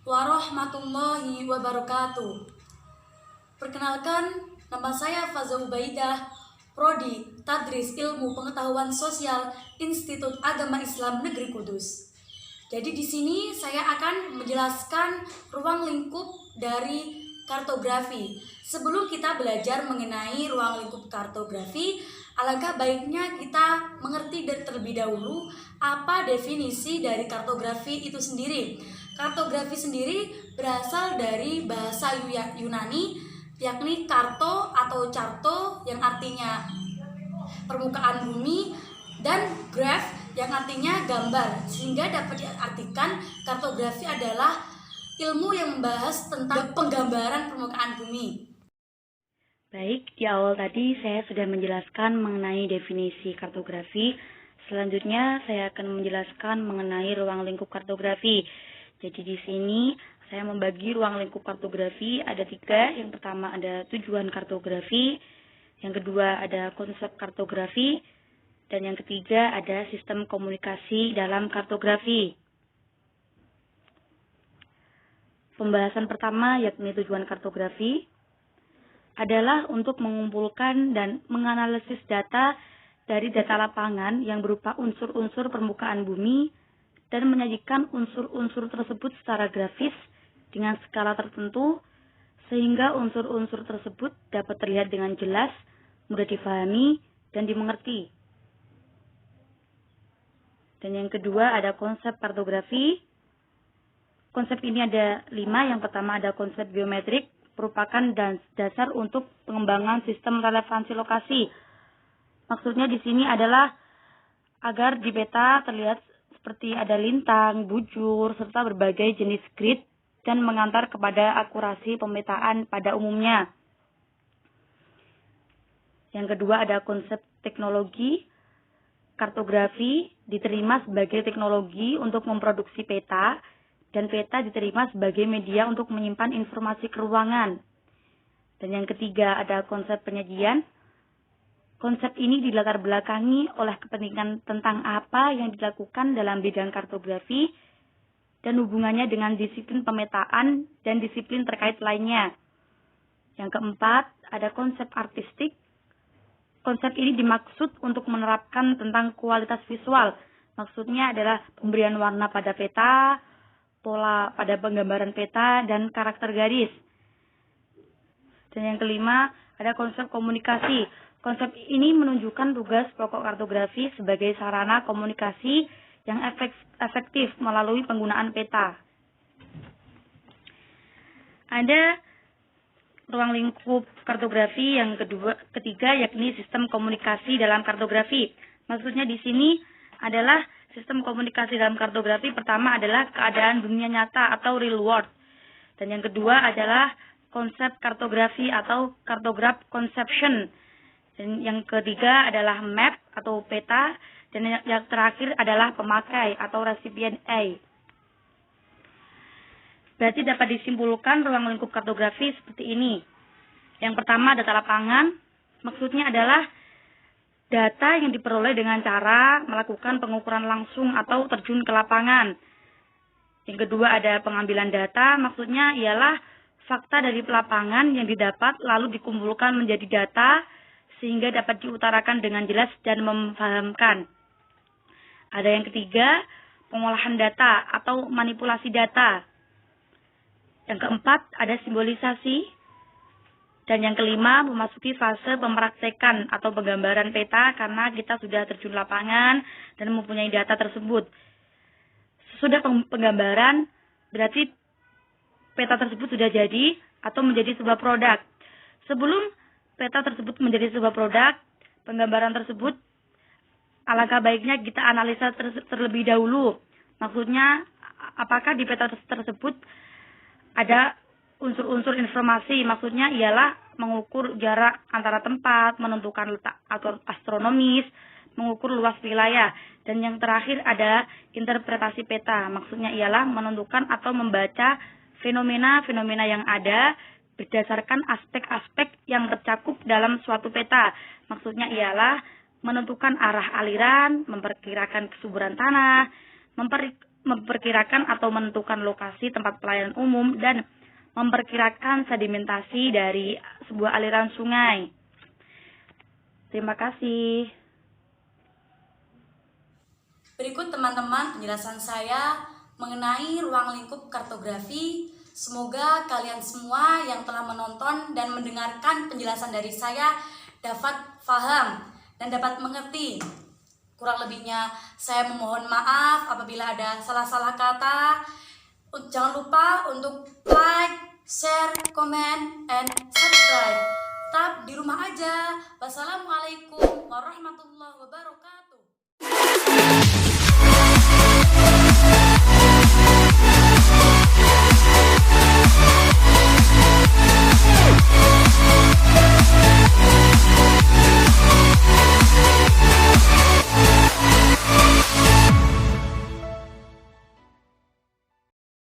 warahmatullahi wabarakatuh. Perkenalkan, nama saya Faza Ubaidah, Prodi Tadris Ilmu Pengetahuan Sosial Institut Agama Islam Negeri Kudus. Jadi di sini saya akan menjelaskan ruang lingkup dari kartografi. Sebelum kita belajar mengenai ruang lingkup kartografi, alangkah baiknya kita mengerti terlebih dahulu apa definisi dari kartografi itu sendiri. Kartografi sendiri berasal dari bahasa Yunani, yakni karto atau charto yang artinya permukaan bumi, dan graph yang artinya gambar, sehingga dapat diartikan kartografi adalah ilmu yang membahas tentang penggambaran permukaan bumi. Baik, di awal tadi saya sudah menjelaskan mengenai definisi kartografi. Selanjutnya saya akan menjelaskan mengenai ruang lingkup kartografi. Jadi di sini saya membagi ruang lingkup kartografi ada 3. Yang pertama ada tujuan kartografi, yang kedua ada konsep kartografi, dan yang ketiga ada sistem komunikasi dalam kartografi. Pembahasan pertama yakni tujuan kartografi adalah untuk mengumpulkan dan menganalisis data dari data lapangan yang berupa unsur-unsur permukaan bumi dan menyajikan unsur-unsur tersebut secara grafis dengan skala tertentu sehingga unsur-unsur tersebut dapat terlihat dengan jelas, mudah difahami, dan dimengerti. Dan yang kedua ada konsep kartografi. Konsep ini ada 5. Yang pertama ada konsep geometrik, merupakan dasar untuk pengembangan sistem relevansi lokasi. Maksudnya di sini adalah agar di peta terlihat seperti ada lintang, bujur, serta berbagai jenis grid dan mengantar kepada akurasi pemetaan pada umumnya. Yang kedua ada konsep teknologi. Kartografi diterima sebagai teknologi untuk memproduksi peta, dan peta diterima sebagai media untuk menyimpan informasi keruangan. Dan yang ketiga ada konsep penyajian. Konsep ini dilatar belakangi oleh kepentingan tentang apa yang dilakukan dalam bidang kartografi dan hubungannya dengan disiplin pemetaan dan disiplin terkait lainnya. Yang keempat ada konsep artistik. Konsep ini dimaksud untuk menerapkan tentang kualitas visual. Maksudnya adalah pemberian warna pada peta, pola pada penggambaran peta, dan karakter garis. Dan yang kelima, ada konsep komunikasi. Konsep ini menunjukkan tugas pokok kartografi sebagai sarana komunikasi yang efektif melalui penggunaan peta. Ada ruang lingkup kartografi yang ketiga yakni sistem komunikasi dalam kartografi. Maksudnya di sini adalah sistem komunikasi dalam kartografi pertama adalah keadaan dunia nyata atau real world. Dan yang kedua adalah konsep kartografi atau cartograph conception. Dan yang ketiga adalah map atau peta. Dan yang terakhir adalah pemakai atau recipient A. Berarti dapat disimpulkan ruang lingkup kartografi seperti ini. Yang pertama data lapangan. Maksudnya adalah data yang diperoleh dengan cara melakukan pengukuran langsung atau terjun ke lapangan. Yang kedua ada pengambilan data, maksudnya ialah fakta dari lapangan yang didapat lalu dikumpulkan menjadi data sehingga dapat diutarakan dengan jelas dan memfahamkan. Ada yang ketiga, pengolahan data atau manipulasi data. Yang keempat ada simbolisasi. Dan yang kelima, memasuki fase pempraktekan atau penggambaran peta karena kita sudah terjun lapangan dan mempunyai data tersebut. Sesudah penggambaran, berarti peta tersebut sudah jadi atau menjadi sebuah produk. Sebelum peta tersebut menjadi sebuah produk, penggambaran tersebut alangkah baiknya kita analisa terlebih dahulu. Maksudnya, apakah di peta tersebut ada unsur-unsur informasi, maksudnya ialah mengukur jarak antara tempat, menentukan letak atau astronomis, mengukur luas wilayah. Dan yang terakhir ada interpretasi peta, maksudnya ialah menentukan atau membaca fenomena-fenomena yang ada berdasarkan aspek-aspek yang tercakup dalam suatu peta. Maksudnya ialah menentukan arah aliran, memperkirakan kesuburan tanah, memperkirakan atau menentukan lokasi tempat pelayanan umum dan memperkirakan sedimentasi dari sebuah aliran sungai. Terima kasih. Berikut teman-teman penjelasan saya mengenai ruang lingkup kartografi. Semoga kalian semua yang telah menonton dan mendengarkan penjelasan dari saya dapat paham dan dapat mengerti. Kurang lebihnya saya memohon maaf apabila ada salah-salah kata. Jangan lupa untuk like, share, comment, and subscribe. Tetap di rumah aja. Wassalamualaikum warahmatullahi wabarakatuh.